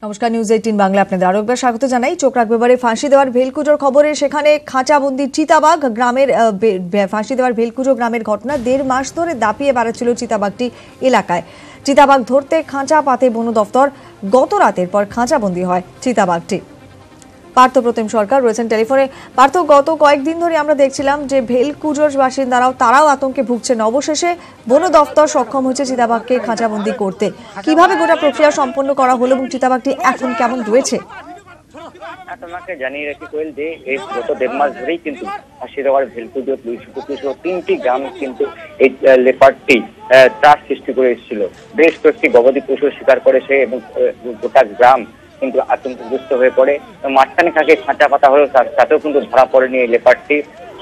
নমস্কার, নিউজ 18 বাংলা আপনাদের আরো একবার স্বাগত জানাই। চোখ রাখবে বারে ফাঁসি দেওয়ার ভেলকুজোর খবরে, সেখানে খাঁচাবন্দি চিতাবাঘ গ্রামের ফাঁসি দেওয়ার ভেলকুজো গ্রামের ঘটনা। 1.5 মাস ধরে দাপিয়ে বেড়াচ্ছিল চিতাবাঘটি এলাকায়। চিতাবাঘ ধরতে খাঁচা পাতে বন দফতর। গত রাতের পর খাঁচাবন্দি হয় চিতাবাঘটি। পার্থ প্রতিম সরকার রয়েছেন টেলিফোনে। পার্থ, গত কয়েকদিন ধরে আমরা দেখছিলাম যে ভেলকুজোর বাসিন্দারাও তারাও আতঙ্কে ভুগছেন। অবশেষে বন দফতর সক্ষম হয়েছে চিতাবাঘকে খাঁচাবন্দি করতে। কিভাবে গোটা প্রক্রিয়া সম্পন্ন করা হলো এবং চিতাবাঘটি এখন কেমন রয়েছে? তোমাকে জানিয়ে রাখি কোয়েল যে এই গত 1.5 মাস ধরেই কিন্তু ফাঁসি দেওয়ার ভেলকুজো, পুলিশ 3টি গ্রাম কিন্তু এই লেপার্ডটি ত্রাস সৃষ্টি করে এসেছিল। বেশ কয়েকটি গবাদি পশু শিকার করে সে এবং গোটা গ্রাম কিন্তু আতঙ্কগ্রস্ত হয়ে পড়ে। মাঝখানে থাকে খাঁচা পাতা হলো, তাতেও কিন্তু ধরা পড়েনি এই লেপার্ডটি।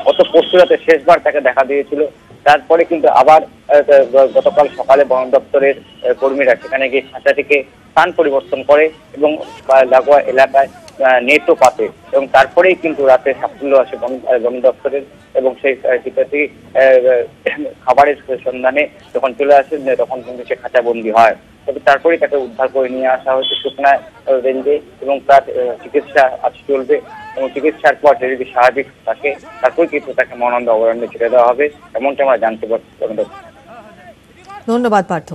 অত পরশু রাতে শেষবার তাকে দেখা দিয়েছিল। তারপরে কিন্তু আবার গতকাল সকালে বন দপ্তরের কর্মীরা সেখানে গিয়ে খাঁচাটিকে স্থান পরিবর্তন করে এবং লাগোয়া এলাকায় নেটও পাতে, এবং তারপরেই কিন্তু রাতে সাফল্য আসে বন দপ্তরের, এবং সেই চিতাটি খাবারের সন্ধানে যখন চলে আসে তখন কিন্তু সে খাঁচাবন্দি হয়। তবে তারপরেই তাকে উদ্ধার করে নিয়ে আসা হয়েছে সুকনা রেঞ্জে, এবং তার চিকিৎসা আজ চলবে, এবং চিকিৎসার পর সে যদি স্বাভাবিক থাকে তারপরে কিন্তু তাকে মহানন্দা অভয়ারণ্যে ছেড়ে দেওয়া হবে, এমনটা আমরা জানতে পারছি। ধন্যবাদ পার্থ।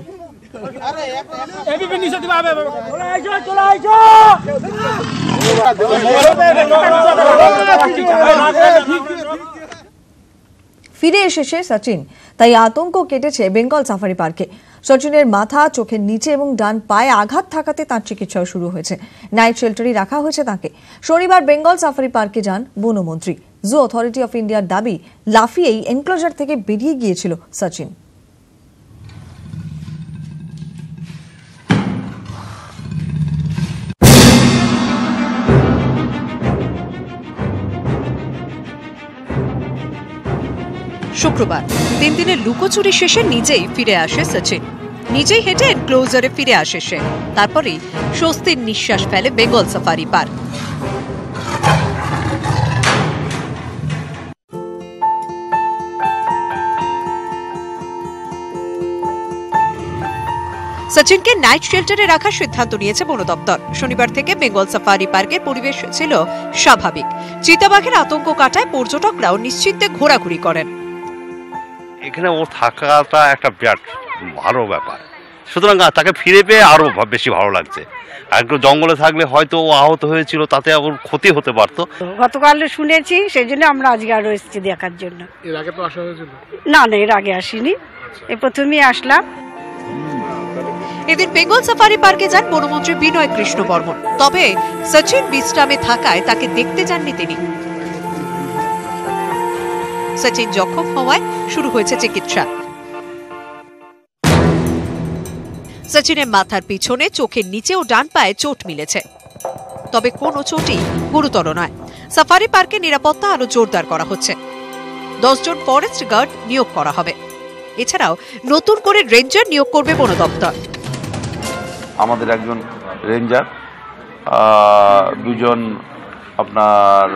ফিরে এসেছে সচিন, তাই আতঙ্ক কেটেছে বেঙ্গল সাফারি পার্কে। সচিনের মাথা, চোখের নিচে এবং ডান পায়ে আঘাত থাকাতে তার চিকিৎসাও শুরু হয়েছে। নাইট শেল্টারে রাখা হয়েছে তাকে। শনিবার বেঙ্গল সাফারি পার্কে যান বনমন্ত্রী। জু অথরিটি অফ ইন্ডিয়ার দাবি, লাফিয়েই এনক্লোজার থেকে বেরিয়ে গিয়েছিল সচিন। শুক্রবার 3 দিনের লুকোচুরি শেষে নিজেই ফিরে আসে সচিন। নিজেই হেঁটে এনক্লোজারে ফিরে আসে সে। তারপরেই স্বস্তির নিঃশ্বাস ফেলে বেঙ্গল সাফারি পার্ক। সচিনকে নাইট শেল্টারে রাখার সিদ্ধান্ত নিয়েছে বন দপ্তর। শনিবার থেকে বেঙ্গল সাফারি পার্কের পরিবেশ ছিল স্বাভাবিক। চিতাবাঘের আতঙ্ক কাটায় পর্যটকরাও নিশ্চিন্তে ঘোরাঘুরি করেন। এখানে ও থাকাটা একটা বিরাট ভালো ব্যাপার, সুতরাং তাকে ফিরে পেয়ে আরো বেশি ভালো লাগছে। একটু জঙ্গলে থাকলে হয়তো ও আহত হয়েছিল, তাতে ওর ক্ষতি হতে পারতো। গতকাল শুনেছি, সেই জন্য আমরা আজকে আরো এসেছি দেখার জন্য। এর আগে তো আসা হয়েছিল? না, এর আগে আসিনি, এই প্রথমেই আসলাম। এদিন বেঙ্গল সাফারি পার্কে যান বনমন্ত্রী বিনয় কৃষ্ণ বর্মন। তবে সচিন বিশ্রামে থাকায় তাকে দেখতে যাননি তিনি। সচিন জখম হওয়ায় শুরু হয়েছে চিকিৎসা। সচিনের মাথার পিছনে, চোখের নিচে ও ডান পায়ে চোট মিলেছে, তবে কোনো চোটই গুরুতর নয়। সাফারি পার্কে নিরাপত্তা আরো জোরদার করা হচ্ছে। 10 জন ফরেস্ট গার্ড নিয়োগ করা হবে। এছাড়াও নতুন করে রেঞ্জার নিয়োগ করবে বন দপ্তর। আমাদের একজন রেঞ্জার, 2 জন আপনার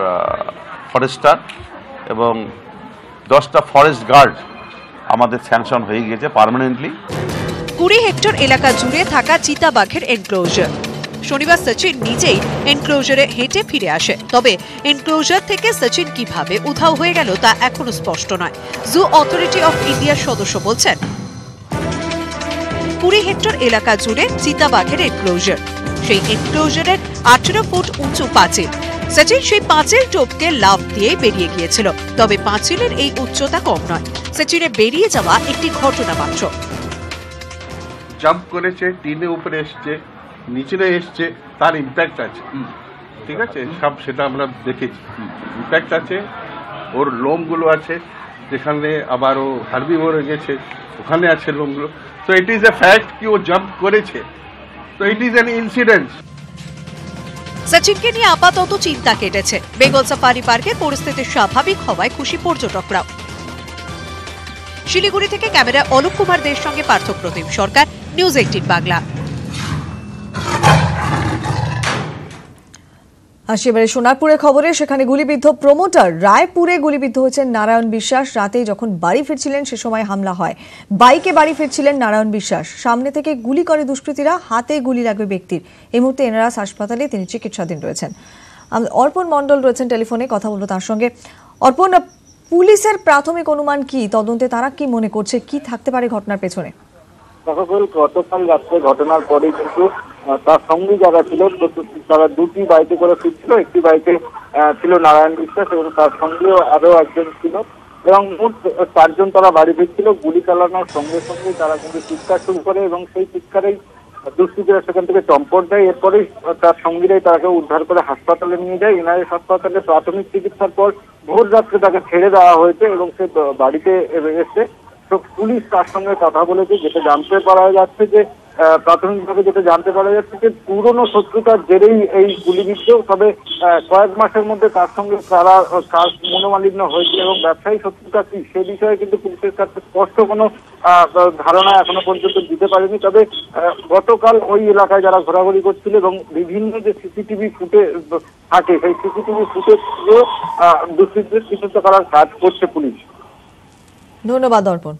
ফরেস্টার এবং 10টা ফরেস্ট গার্ড আমাদের স্যাংশন হয়ে গিয়েছে পার্মানেন্টলি। 20 হেক্টর এলাকা জুড়ে থাকা চিতাবাঘের এনক্লোজার। শনিবার সচিন নিজেই এনক্লোজারে হেঁটে ফিরে আসে। তবে এনক্লোজার থেকে সচিন কিভাবে উধাও হয়ে গেল তা এখনো স্পষ্ট নয়। জু অথরিটি অফ ইন্ডিয়ার সদস্য বলছেন, 20 হেক্টর এলাকা জুড়ে চিতাবাঘের এনক্লোজার। সেই এনক্লোজারের 18 ফুট উঁচু পাঁচিল। সচিন সেই পাঁচিল টপকে লাফ দিয়ে বেরিয়ে গিয়েছিল। তবে পাঁচিলের এই উচ্চতা কম নয়। সচিনের বেরিয়ে যাওয়া একটি ঘটনা মাত্র। জাম্প করেছে, টিনের উপরে এসছে, নিচে এসছে, তার ইম্প্যাক্ট আছে, ঠিক আছে, সব সেটা আমরা দেখেছি। ইম্প্যাক্ট আছে, ওর লোমগুলো আছে, যেখানে আবার ও হার্বি মরে গেছে ওখানে আছে লোমগুলো। তো ইট ইজ এ ফ্যাক্ট কি ও জাম্প করেছে, তো ইট ইজ অ্যান ইনসিডেন্ট। সচিনকে নিয়ে আপাতত চিন্তা কেটেছে। বেঙ্গল সাফারি পার্কের পরিস্থিতি স্বাভাবিক হওয়ায় খুশি পর্যটকরাও। শিলিগুড়ি থেকে ক্যামেরা অলোক কুমার দের সঙ্গে পার্থ প্রতিম সরকার, নিউজ 18 বাংলা। আসি এবারে সোনারপুরের খবরে। সেখানে গুলিবিদ্ধ প্রমোটার। রায়পুরে গুলিবিদ্ধ হয়েছেন নারায়ণ বিশ্বাস। রাতে যখন বাড়ি ফিরছিলেন সে সময় হামলা হয়। বাইকে বাড়ি ফিরছিলেন নারায়ণ বিশ্বাস, সামনে থেকে গুলি করে দুষ্কৃতীরা, হাতে গুলি লাগবে ব্যক্তির। এই মুহূর্তে এনআরএস হাসপাতালে তিনি চিকিৎসাধীন রয়েছেন। অর্পণ মণ্ডল রয়েছেন টেলিফোনে, কথা বলবো তার সঙ্গে। অর্পণ, পুলিশের প্রাথমিক অনুমান কি? তদন্তে তারা কি মনে করছে, কি থাকতে পারে ঘটনার পেছনে? গতকাল রাত্রে ঘটনার পরে কিন্তু তার সঙ্গী যারা ছিল তারা দুটি বাইকে করে ফিরছিল। একটি বাইকে ছিল নারায়ণ বিশ্বাস এবং তার সঙ্গেও আরো একজন ছিল, এবং মোট 4 জন তারা বাড়ি ফিরছিল। গুলি চালানোর সঙ্গে সঙ্গে তারা কিন্তু চিৎকার শুরু করে এবং সেই চিৎকারেই দুষ্কৃতীরা সেখান থেকে চম্পট দেয়। এরপরেই তার সঙ্গীরাই তাকে উদ্ধার করে হাসপাতালে নিয়ে যায়। এনআরএস হাসপাতালে প্রাথমিক চিকিৎসার পর ভোর রাত্রে তাকে ছেড়ে দেওয়া হয়েছে এবং সে বাড়িতে এসে তো পুলিশ তার সঙ্গে কথা বলেছে। যেটা জানতে পারা যাচ্ছে যে প্রাথমিকভাবে যেটা জানতে পারা যাচ্ছে যে পুরনো শত্রুতার জেরেই এই গুলিবিদ্ধ। তবে কয়েক মাসের মধ্যে তার সঙ্গে তারা মনোমালিন্য হয়েছে এবং ব্যবসায়ী শত্রুতা কি সে বিষয়ে কিন্তু পুলিশের কাছে স্পষ্ট কোনো ধারণা এখনো পর্যন্ত দিতে পারেনি। তবে গতকাল ওই এলাকায় যারা ঘোরাঘুরি করছিল এবং বিভিন্ন যে সিসিটিভি ফুটেজ থাকে সেই সিসিটিভি ফুটেজ দুষ্কৃতীদের চিহ্নিত করার কাজ করছে পুলিশ। ধন্যবাদ অর্পণ।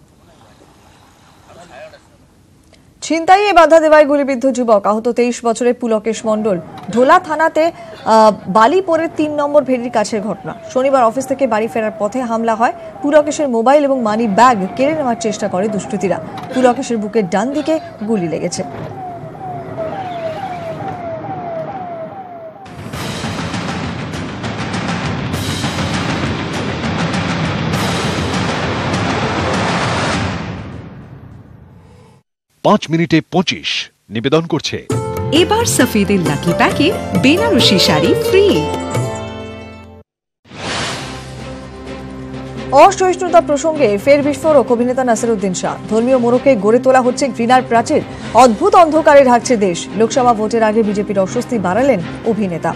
ছিনতাইয়ে বাধা দেওয়ায় গুলিবিদ্ধ যুবক, আহত 23 বছরের পুলকেশ মণ্ডল। ঢোলা থানাতে বালিপুরের 3 নম্বর ভেড়ির কাছের ঘটনা। শনিবার অফিস থেকে বাড়ি ফেরার পথে হামলা হয়। পুলকেশের মোবাইল এবং মানি ব্যাগ কেড়ে নেওয়ার চেষ্টা করে দুষ্কৃতীরা। পুলকেশের বুকের ডান দিকে গুলি লেগেছে। পাঁচ মিনিটে 25 নিবেদন করছে এবার সফেদের লাকি প্যাকে বেনারসি শাড়ি ফ্রি। অসহিষ্ণুতা প্রসঙ্গে ফের বিস্ফোরক অভিনেতা নাসিরুদ্দিন শাহ। ধর্মীয় মোড়কে গড়ে তোলা হচ্ছে ঘৃণার প্রাচীর, অদ্ভুত অন্ধকারে ঢাকছে দেশ। লোকসভা ভোটের আগে বিজেপির অস্বস্তি বাড়ালেন অভিনেতা।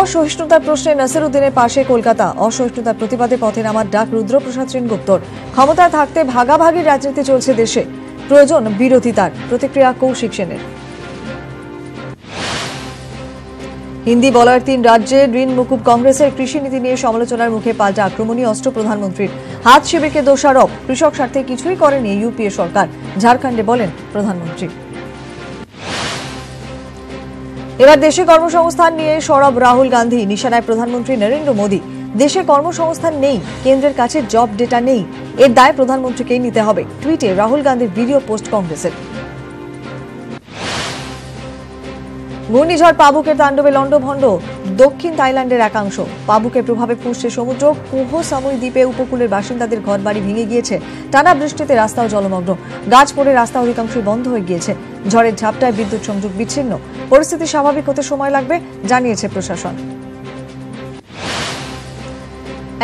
অসহিষ্ণুতার প্রশ্নে নাসিরুদ্দিনের পাশে কলকাতা। অসহিষ্ণুতার প্রতিবাদে পথে নামার ডাক রুদ্রপ্রসাদ সেনগুপ্তর। ক্ষমতায় থাকতে ভাগাভাগির রাজনীতি চলছে দেশে, প্রয়োজন বিরোধিতার। প্রতিক্রিয়া কৌশিক সেনের। হিন্দি বলয়ের 3 রাজ্যে ঋণ মুকুব কংগ্রেসের। কৃষি নীতি নিয়ে সমালোচনার মুখে পাল্টা আক্রমণী অস্ত্র প্রধানমন্ত্রীর। হাত শিবিরকে দোষারোপ, কৃষক স্বার্থে কিছুই করেনি ইউপিএ সরকার। ঝাড়খণ্ডে বলেন প্রধানমন্ত্রী। এবার দেশে কর্মসংস্থান নিয়ে সরব রাহুল গান্ধী। নিশানায় প্রধানমন্ত্রী নরেন্দ্র মোদী। দেশে কর্মসংস্থান নেই, কেন্দ্রের কাছে জব ডেটা নেই, এর দায় প্রধানমন্ত্রীকেই নিতে হবে। টুইটে রাহুল গান্ধীর ভিডিও পোস্ট কংগ্রেসের। ঘূর্ণিঝড় পাবুকের তাণ্ডবে লন্ডভন্ড দক্ষিণ থাইল্যান্ডের একাংশ। পাবুকের প্রভাবে ফুঁসছে সমুদ্র। কোহ সামুই দ্বীপে উপকূলের বাসিন্দাদের ঘরবাড়ি ভেঙে গিয়েছে। টানা বৃষ্টিতে রাস্তাও জলমগ্ন। গাছ পড়ে রাস্তা অধিকাংশই বন্ধ হয়ে গিয়েছে। ঝড়ের ঝাপটায় বিদ্যুৎ সংযোগ বিচ্ছিন্ন। পরিস্থিতি স্বাভাবিক হতে সময় লাগবে, জানিয়েছে প্রশাসন।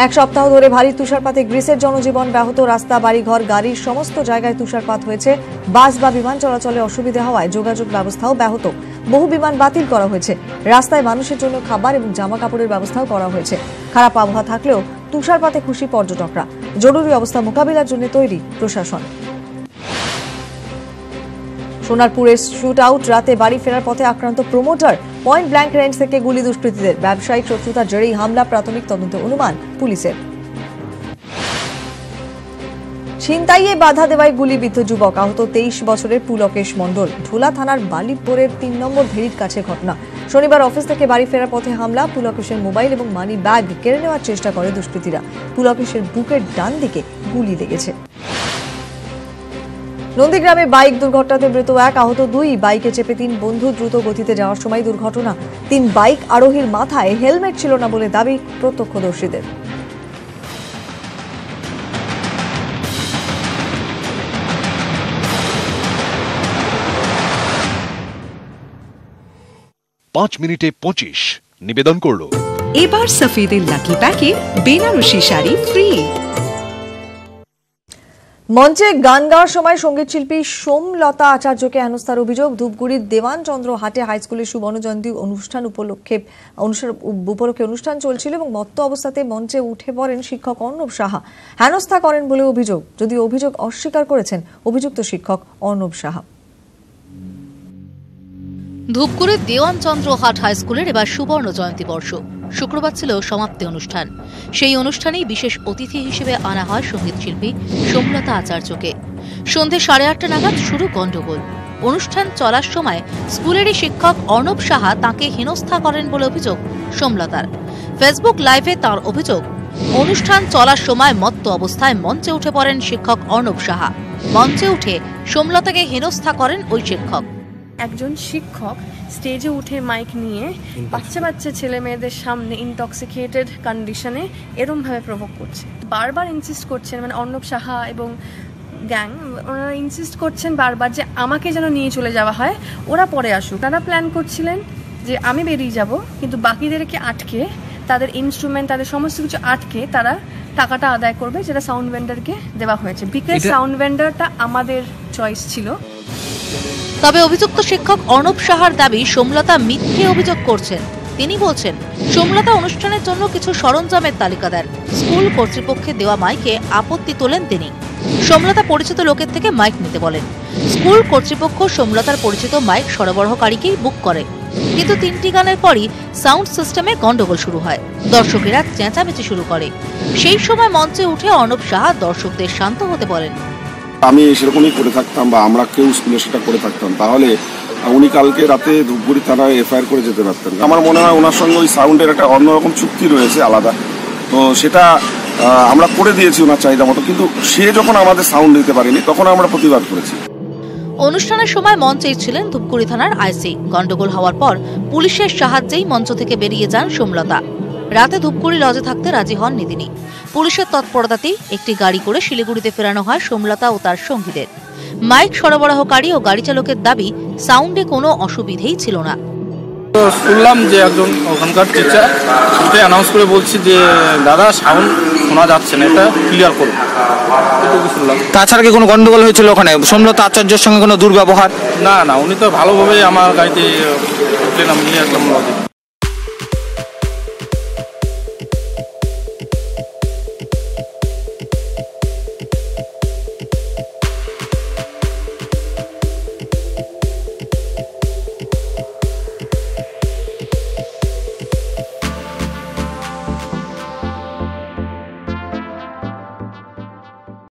1 সপ্তাহ ধরে ভারী তুষারপাতে গ্রিসের জনজীবন ব্যাহত। রাস্তা, বাড়িঘর, গাড়ির সমস্ত জায়গায় তুষারপাত হয়েছে। বাস বা বিমান চলাচলে অসুবিধা হওয়ায় যোগাযোগ ব্যবস্থাও ব্যাহত। বহু বিমান বাতিল করা হয়েছে। রাস্তায় মানুষের জন্য খাবার এবং জামা কাপড়ের ব্যবস্থাও করা হয়েছে। খারাপ আবহাওয়া থাকলেও তুষারপাতে খুশি পর্যটকরা। জরুরি অবস্থা মোকাবিলার জন্য তৈরি প্রশাসন। সোনারপুরের শুট আউট। রাতে বাড়ি ফেরার পথে আক্রান্ত প্রমোটার। পয়েন্ট ব্ল্যাঙ্ক রেঞ্জ থেকে গুলি দুষ্কৃতীদের। ব্যবসায়িক শত্রুতার জেরেই হামলা, প্রাথমিক তদন্তে অনুমান পুলিশের। ছিনতাইয়ে বাধা দেওয়ায় গুলিবিদ্ধ যুবক, আহত 23 বছরের পুলকেশ মণ্ডল। ঢোলা থানার বালিপুরের 3 নম্বর ভেড়ির কাছে ঘটনা। শনিবার অফিস থেকে বাড়ি ফেরার পথে হামলা। পুলকেশের মোবাইল এবং মানি ব্যাগ কেড়ে নেওয়ার চেষ্টা করে দুষ্কৃতীরা। পুলকেশের বুকের ডান দিকে গুলি লেগেছে। নন্দীগ্রামে বাইক দুর্ঘটনাতে মৃত 1, আহত 2। বাইকে চেপে 3 বন্ধু দ্রুত গতিতে যাওয়ার সময় দুর্ঘটনা। 3 বাইক আরোহীর মাথায় হেলমেট ছিল না বলে দাবি প্রত্যক্ষদর্শীদের। পাঁচ মিনিটে 25 নিবেদন করলো এবার সফেদের লাকি প্যাকে বেনারসি শাড়ি ফ্রি। মঞ্চে গান গাওয়ার সময় সঙ্গীত শিল্পী সোমলতা আচার্যকে হেনস্থার অভিযোগ। ধূপগুড়ির দেওয়ানচন্দ্র হাটে হাইস্কুলের সুবর্ণ জয়ন্তী উপলক্ষে অনুষ্ঠান চলছিল এবং মত্ত অবস্থাতে মঞ্চে উঠে পড়েন শিক্ষক অর্ণব সাহা। হেনস্থা করেন বলে অভিযোগ, যদিও অভিযোগ অস্বীকার করেছেন অভিযুক্ত শিক্ষক অর্ণব সাহা। ধূপগুড়ির দেওয়ানচন্দ্র হাট হাই স্কুলের এবার সুবর্ণ জয়ন্তী বর্ষ। শুক্রবার ছিল সমাপ্তি অনুষ্ঠান। সেই অনুষ্ঠানেই বিশেষ অতিথি হিসেবে আনা হয় সঙ্গীত শিল্পী সোমলতা আচার্যকে। সন্ধে 8:30 নাগাদ শুরু গন্ডগোল। অনুষ্ঠান চলার সময় স্কুলেরই শিক্ষক অর্ণব সাহা তাঁকে হেনস্থা করেন বলে অভিযোগ সোমলতার। ফেসবুক লাইভে তাঁর অভিযোগ, অনুষ্ঠান চলার সময় মত্ত অবস্থায় মঞ্চে উঠে পড়েন শিক্ষক অর্ণব সাহা। মঞ্চে উঠে সোমলতাকে হেনস্থা করেন ওই শিক্ষক। একজন শিক্ষক স্টেজে উঠে মাইক নিয়ে বাচ্চা ছেলে মেয়েদের সামনে ইনটক্সিকেটেড কন্ডিশনে এরমভাবে প্রভোগ করছে, বারবার ইনসিস্ট করছেন, মানে অর্ণব সাহা এবং গ্যাং ওনারা ইনসিস্ট করছেন বারবার যে আমাকে যেন নিয়ে চলে যাওয়া হয়, ওরা পরে আসুক। তারা প্ল্যান করছিলেন যে আমি বেরিয়ে যাব, কিন্তু বাকিদেরকে আটকে, তাদের ইনস্ট্রুমেন্ট তাদের সমস্ত কিছু আটকে তারা টাকাটা আদায় করবে, যেটা সাউন্ড ভেন্ডারকে দেওয়া হয়েছে, বিকজ সাউন্ড ভেন্ডারটা আমাদের চয়েস ছিল। তবে অভিযুক্ত শিক্ষক অর্ণব সাহার দাবি সোমলতা মিথ্যে অভিযোগ করছেন। তিনি বলছেন, সোমলতা অনুষ্ঠানের জন্য কিছু সরঞ্জামের তালিকা দেন। স্কুল কর্তৃপক্ষের দেওয়া মাইকে আপত্তি তোলেন তিনি। সোমলতা পরিচিত লোকের থেকে মাইক নিতে বলেন। স্কুল কর্তৃপক্ষ সোমলতার পরিচিত মাইক সরবরাহকারীকেই বুক করে, কিন্তু 3টি গানের পরই সাউন্ড সিস্টেমে গন্ডগোল শুরু হয়। দর্শকেরা চেঁচামেচি শুরু করে। সেই সময় মঞ্চে উঠে অর্ণব সাহা দর্শকদের শান্ত হতে বলেন। আমি সেরকমই করে থাকতাম বা আমরা কেউ স্কুলে সেটা করে থাকতাম, তাহলে উনি কালকে রাতে ধূপগুড়ি থানায় এফআইআর করে যেতে পারতেন। আমার মনে হয় ওনার সঙ্গে ওই সাউন্ডের একটা অন্যরকম চুক্তি রয়েছে আলাদা, তো সেটা আমরা করে দিয়েছি ওনার চাহিদা মতো, কিন্তু সে যখন আমাদের সাউন্ড দিতে পারেনি তখন আমরা প্রতিবাদ করেছি। অনুষ্ঠানের সময় মঞ্চেই ছিলেন ধূপগুড়ি থানার আইসি। গন্ডগোল হওয়ার পর পুলিশের সাহায্যেই মঞ্চ থেকে বেরিয়ে যান সোমলতা। রাতে ধূপগুড়ি লজে থাকতে রাজি হননি তিনি। পুলিশের তৎপরতাতেই একটি গাড়ি করে শিলিগুড়িতে ফেরানো হয় সোমলতা ও তার সঙ্গীদের। মাইক সরবরাহকারী ও গাড়ি চালকের দাবি, সাউন্ডে কোনো অসুবিধেই ছিল না। শুনলাম যে একজন ওখানকার টিচার উঠে অ্যানাউন্স করে বলছি যে দাদা সাউন্ড শোনা যাচ্ছে না, এটা ক্লিয়ার করুন। শুনলাম। তাছাড়া কি কোনো গন্ডগোল হয়েছিল ওখানে? সোমলতা আচার্যের সঙ্গে কোনো দুর্ব্যবহার? না, উনি তো ভালোভাবে আমার গাড়িতে উঠলেন, আমি নিয়ে আসলাম।